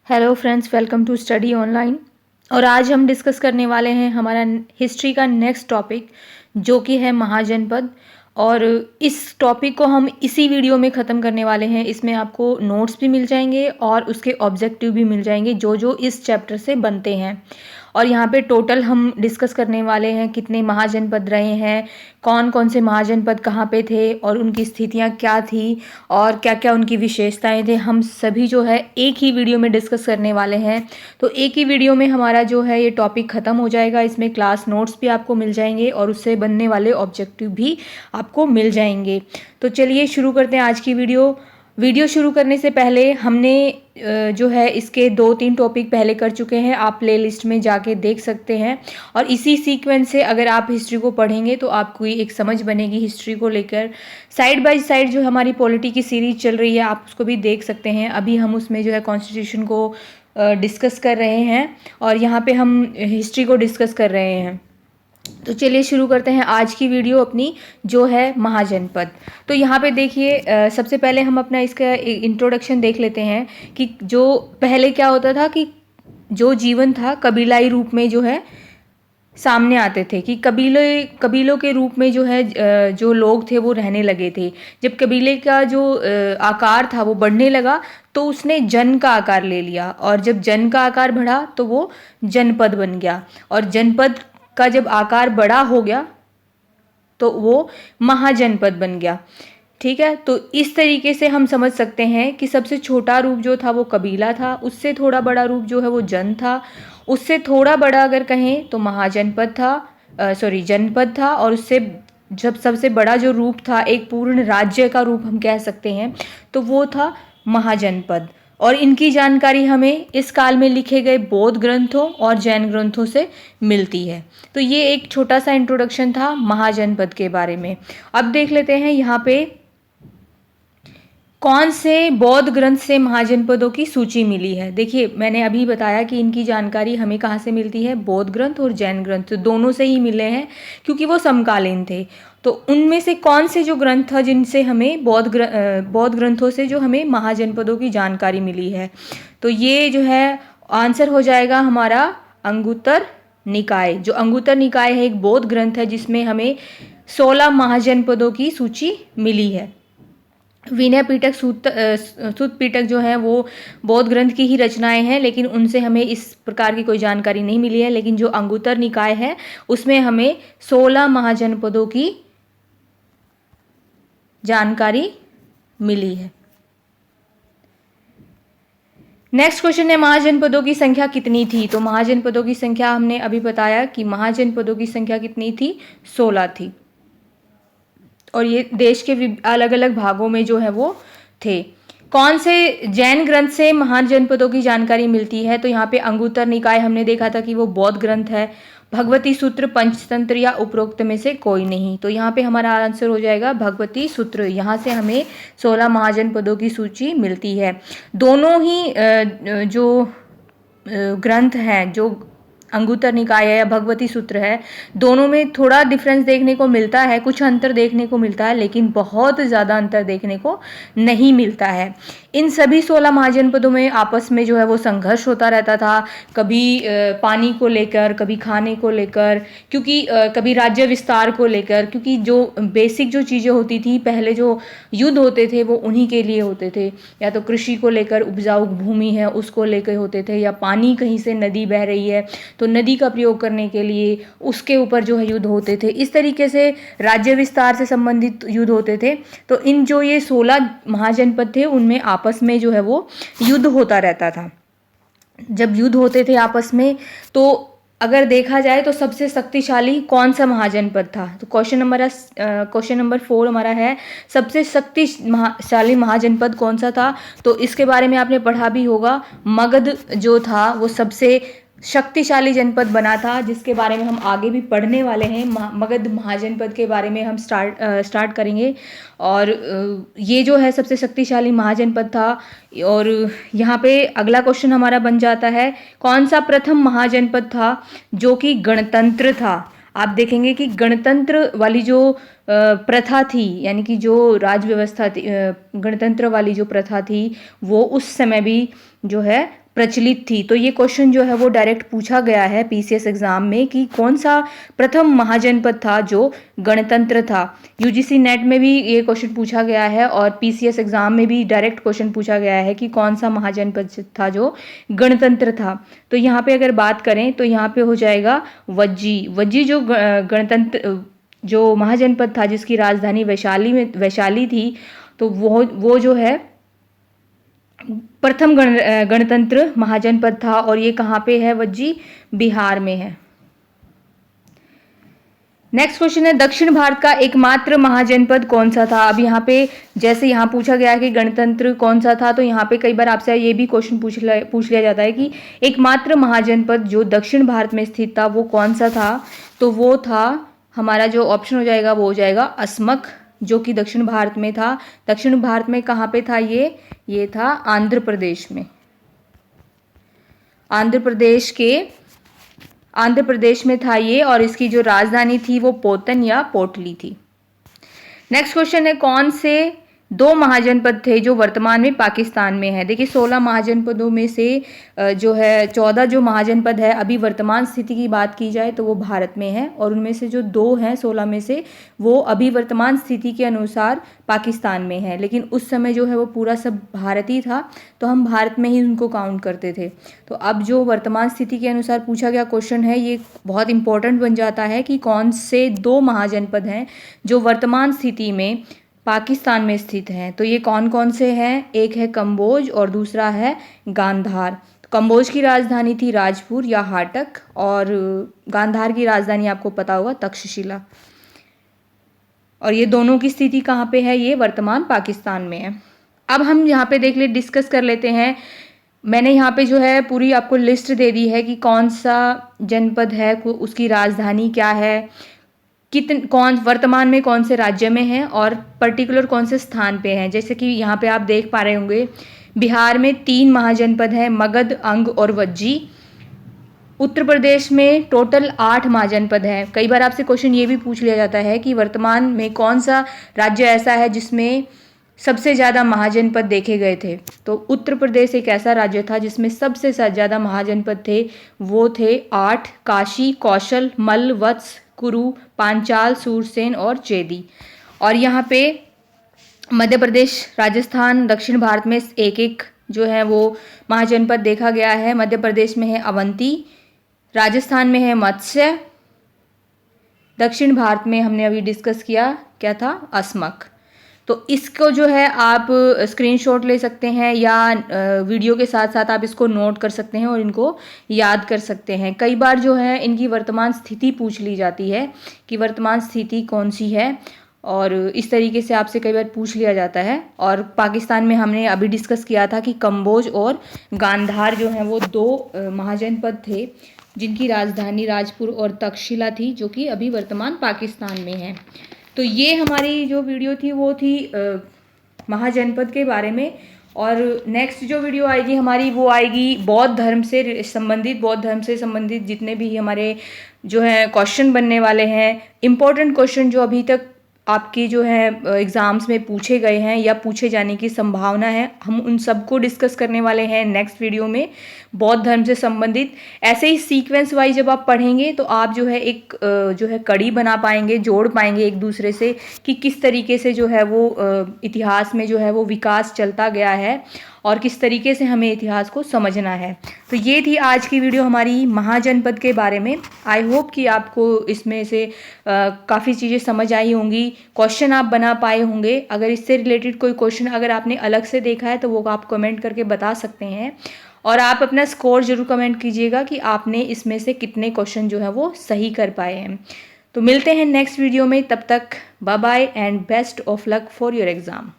Hello friends, welcome to study online. और आज हम डिस्कस करने वाले हैं हमारा हिस्ट्री का नेक्स्ट टॉपिक, जो कि है महाजनपद। और इस टॉपिक को हम इसी वीडियो में ख़त्म करने वाले हैं। इसमें आपको नोट्स भी मिल जाएंगे और उसके ऑब्जेक्टिव भी मिल जाएंगे जो जो इस चैप्टर से बनते हैं। और यहाँ पे टोटल हम डिस्कस करने वाले हैं कितने महाजनपद रहे हैं, कौन कौन से महाजनपद कहाँ पे थे और उनकी स्थितियाँ क्या थी और क्या क्या उनकी विशेषताएं थे। हम सभी जो है एक ही वीडियो में डिस्कस करने वाले हैं। तो एक ही वीडियो में हमारा जो है ये टॉपिक ख़त्म हो जाएगा। इसमें क्लास नोट्स भी आपको मिल जाएंगे और उससे बनने वाले ऑब्जेक्टिव भी आपको मिल जाएंगे। तो चलिए शुरू करते हैं आज की वीडियो शुरू करने से पहले हमने जो है इसके 2-3 टॉपिक पहले कर चुके हैं, आप प्ले लिस्ट में जाके देख सकते हैं। और इसी सीक्वेंस से अगर आप हिस्ट्री को पढ़ेंगे तो आपको एक समझ बनेगी हिस्ट्री को लेकर। साइड बाय साइड जो हमारी पॉलिटी की सीरीज चल रही है आप उसको भी देख सकते हैं। अभी हम उसमें जो है कॉन्स्टिट्यूशन को डिस्कस कर रहे हैं और यहाँ पे हम हिस्ट्री को डिस्कस कर रहे हैं। तो चलिए शुरू करते हैं आज की वीडियो अपनी, जो है महाजनपद। तो यहाँ पे देखिए, सबसे पहले हम अपना इसका इंट्रोडक्शन देख लेते हैं कि जो पहले क्या होता था कि जो जीवन था कबीलाई रूप में जो है सामने आते थे, कि कबीलों के रूप में जो है जो लोग थे वो रहने लगे थे। जब कबीले का जो आकार था वो बढ़ने लगा तो उसने जन का आकार ले लिया, और जब जन का आकार बढ़ा तो वो जनपद बन गया, और जनपद का जब आकार बड़ा हो गया तो वो महाजनपद बन गया। ठीक है, तो इस तरीके से हम समझ सकते हैं कि सबसे छोटा रूप जो था वो कबीला था, उससे थोड़ा बड़ा रूप जो है वो जन था, उससे थोड़ा बड़ा अगर कहें तो महाजनपद था, जनपद था, और उससे जब सबसे बड़ा जो रूप था, एक पूर्ण राज्य का रूप हम कह सकते हैं, तो वो था महाजनपद। और इनकी जानकारी हमें इस काल में लिखे गए बौद्ध ग्रंथों और जैन ग्रंथों से मिलती है। तो ये एक छोटा सा इंट्रोडक्शन था महाजनपद के बारे में। अब देख लेते हैं यहाँ पे कौन से बौद्ध ग्रंथ से महाजनपदों की सूची मिली है। देखिए, मैंने अभी बताया कि इनकी जानकारी हमें कहाँ से मिलती है, बौद्ध ग्रंथ और जैन ग्रंथ दोनों से ही मिले हैं, क्योंकि वो समकालीन थे। तो उनमें से कौन से जो ग्रंथ था जिनसे हमें बौद्ध ग्रंथों से जो हमें महाजनपदों की जानकारी मिली है, तो ये जो है आंसर हो जाएगा हमारा अंगुत्तर निकाय। जो अंगुत्तर निकाय है एक बौद्ध ग्रंथ है जिसमें हमें 16 महाजनपदों की सूची मिली है। विनय पिटक, सुत पिटक जो है वो बौद्ध ग्रंथ की ही रचनाएं हैं, लेकिन उनसे हमें इस प्रकार की कोई जानकारी नहीं मिली है। लेकिन जो अंगुत्तर निकाय है उसमें हमें 16 महाजनपदों की जानकारी मिली है। नेक्स्ट क्वेश्चन है, महाजनपदों की संख्या कितनी थी। तो महाजनपदों की संख्या हमने अभी बताया कि महाजनपदों की संख्या कितनी थी, 16 थी, और ये देश के अलग अलग भागों में जो है वो थे। कौन से जैन ग्रंथ से महाजनपदों की जानकारी मिलती है। तो यहाँ पे अंगुत्तर निकाय हमने देखा था कि वो बौद्ध ग्रंथ है। भगवती सूत्र, पंचतंत्र या उपरोक्त में से कोई नहीं। तो यहाँ पे हमारा आंसर हो जाएगा भगवती सूत्र। यहाँ से हमें 16 महाजनपदों की सूची मिलती है। दोनों ही जो ग्रंथ हैं, जो अंगुत्तर निकाय है या भगवती सूत्र है, दोनों में थोड़ा डिफरेंस देखने को मिलता है, कुछ अंतर देखने को मिलता है, लेकिन बहुत ज़्यादा अंतर देखने को नहीं मिलता है। इन सभी 16 महाजनपदों में आपस में जो है वो संघर्ष होता रहता था, कभी पानी को लेकर, कभी खाने को लेकर, क्योंकि कभी राज्य विस्तार को लेकर, क्योंकि जो बेसिक जो चीज़ें होती थी पहले, जो युद्ध होते थे वो उन्हीं के लिए होते थे। या तो कृषि को लेकर, उपजाऊ भूमि है उसको लेकर होते थे, या पानी कहीं से नदी बह रही है तो नदी का प्रयोग करने के लिए उसके ऊपर जो है युद्ध होते थे। इस तरीके से राज्य विस्तार से संबंधित युद्ध होते थे। तो इन जो ये 16 महाजनपद थे उनमें आपस में जो है वो युद्ध होता रहता था। जब युद्ध होते थे आपस में, तो अगर देखा जाए तो सबसे शक्तिशाली कौन सा महाजनपद था। तो क्वेश्चन नंबर 4 हमारा है, सबसे शक्तिशाली महाजनपद कौन सा था। तो इसके बारे में आपने पढ़ा भी होगा। मगध जो था वो सबसे शक्तिशाली जनपद बना था, जिसके बारे में हम आगे भी पढ़ने वाले हैं। मगध महाजनपद के बारे में हम स्टार्ट करेंगे। और ये जो है सबसे शक्तिशाली महाजनपद था। और यहाँ पे अगला क्वेश्चन हमारा बन जाता है, कौन सा प्रथम महाजनपद था जो कि गणतंत्र था। आप देखेंगे कि गणतंत्र वाली जो प्रथा थी, यानी कि जो राज व्यवस्था थी, गणतंत्र वाली जो प्रथा थी वो उस समय भी जो है प्रचलित थी। तो ये क्वेश्चन जो है वो डायरेक्ट पूछा गया है पीसीएस एग्जाम में कि कौन सा प्रथम महाजनपद था जो गणतंत्र था। यूजीसी नेट में भी ये क्वेश्चन पूछा गया है और पीसीएस एग्जाम में भी डायरेक्ट क्वेश्चन पूछा गया है कि कौन सा महाजनपद था जो गणतंत्र था। तो यहाँ पे अगर बात करें तो यहाँ पे हो जाएगा वज्जी। वज्जी जो गणतंत्र जो महाजनपद था जिसकी राजधानी वैशाली थी, तो वो जो है प्रथम गणतंत्र महाजनपद था। और ये कहाँ पे है वज्जी? बिहार में है। नेक्स्ट क्वेश्चन है दक्षिण भारत का एकमात्र महाजनपद कौन सा था। अब यहाँ पे जैसे यहाँ पूछा गया कि गणतंत्र कौन सा था, तो यहाँ पे कई बार आपसे ये भी क्वेश्चन पूछ लिया जाता है कि एकमात्र महाजनपद जो दक्षिण भारत में स्थित था वो कौन सा था। तो वो था, हमारा जो ऑप्शन हो जाएगा वो हो जाएगा असमक, जो कि दक्षिण भारत में था। दक्षिण भारत में कहाँ पे था ये था आंध्र प्रदेश में। आंध्र प्रदेश में था ये, और इसकी जो राजधानी थी वो पोतन या पोटली थी। नेक्स्ट क्वेश्चन है कौन से 2 महाजनपद थे जो वर्तमान में पाकिस्तान में है। देखिए 16 महाजनपदों में से जो है 14 जो महाजनपद है अभी वर्तमान स्थिति की बात की जाए तो वो भारत में है, और उनमें से जो 2 हैं 16 में से वो अभी वर्तमान स्थिति के अनुसार पाकिस्तान में है। लेकिन उस समय जो है वो पूरा सब भारत ही था, तो हम भारत में ही उनको काउंट करते थे। तो अब जो वर्तमान स्थिति के अनुसार पूछा गया क्वेश्चन है ये बहुत इंपॉर्टेंट बन जाता है कि कौन से 2 महाजनपद हैं जो वर्तमान स्थिति में पाकिस्तान में स्थित हैं। तो ये कौन कौन से हैं? एक है कंबोज और दूसरा है गांधार। कंबोज की राजधानी थी राजपुर या हाटक, और गांधार की राजधानी आपको पता होगा तक्षशिला। और ये दोनों की स्थिति कहाँ पे है? ये वर्तमान पाकिस्तान में है। अब हम यहाँ पे डिस्कस कर लेते हैं। मैंने यहाँ पे जो है पूरी आपको लिस्ट दे दी है कि कौन सा जनपद है, उसकी राजधानी क्या है, कौन वर्तमान में कौन से राज्य में है और पर्टिकुलर कौन से स्थान पे हैं। जैसे कि यहाँ पे आप देख पा रहे होंगे बिहार में 3 महाजनपद हैं, मगध, अंग और वज्जी। उत्तर प्रदेश में टोटल 8 महाजनपद हैं। कई बार आपसे क्वेश्चन ये भी पूछ लिया जाता है कि वर्तमान में कौन सा राज्य ऐसा है जिसमें सबसे ज़्यादा महाजनपद देखे गए थे। तो उत्तर प्रदेश एक ऐसा राज्य था जिसमें सबसे ज़्यादा महाजनपद थे, वो थे 8, काशी, कौशल, मल्ल, वत्स, कुरु, पांचाल, सूरसेन और चेदी। और यहाँ पे मध्य प्रदेश, राजस्थान, दक्षिण भारत में एक जो है वो महाजनपद देखा गया है। मध्य प्रदेश में है अवंती, राजस्थान में है मत्स्य, दक्षिण भारत में हमने अभी डिस्कस किया क्या था, असमक। तो इसको जो है आप स्क्रीनशॉट ले सकते हैं या वीडियो के साथ साथ आप इसको नोट कर सकते हैं और इनको याद कर सकते हैं। कई बार जो है इनकी वर्तमान स्थिति पूछ ली जाती है कि वर्तमान स्थिति कौन सी है, और इस तरीके से आपसे कई बार पूछ लिया जाता है। और पाकिस्तान में हमने अभी डिस्कस किया था कि कंबोज और गांधार जो हैं वो 2 महाजनपद थे जिनकी राजधानी राजपुर और तक्षशिला थी, जो कि अभी वर्तमान पाकिस्तान में है। तो ये हमारी जो वीडियो थी वो थी महाजनपद के बारे में। और नेक्स्ट जो वीडियो आएगी हमारी वो आएगी बौद्ध धर्म से संबंधित जितने भी हमारे जो है क्वेश्चन बनने वाले हैं, इम्पोर्टेंट क्वेश्चन जो अभी तक आपकी जो है एग्ज़ाम्स में पूछे गए हैं या पूछे जाने की संभावना है, हम उन सबको डिस्कस करने वाले हैं नेक्स्ट वीडियो में बौद्ध धर्म से संबंधित। ऐसे ही सीक्वेंस वाइज जब आप पढ़ेंगे तो आप जो है एक जो है कड़ी बना पाएंगे, जोड़ पाएंगे एक दूसरे से कि किस तरीके से जो है वो इतिहास में जो है वो विकास चलता गया है और किस तरीके से हमें इतिहास को समझना है। तो ये थी आज की वीडियो हमारी महाजनपद के बारे में। आई होप कि आपको इसमें से काफ़ी चीज़ें समझ आई होंगी, क्वेश्चन आप बना पाए होंगे। अगर इससे रिलेटेड कोई क्वेश्चन अगर आपने अलग से देखा है तो वो आप कमेंट करके बता सकते हैं, और आप अपना स्कोर जरूर कमेंट कीजिएगा कि आपने इसमें से कितने क्वेश्चन जो है वो सही कर पाए हैं। तो मिलते हैं नेक्स्ट वीडियो में, तब तक bye bye and best of luck for your exam.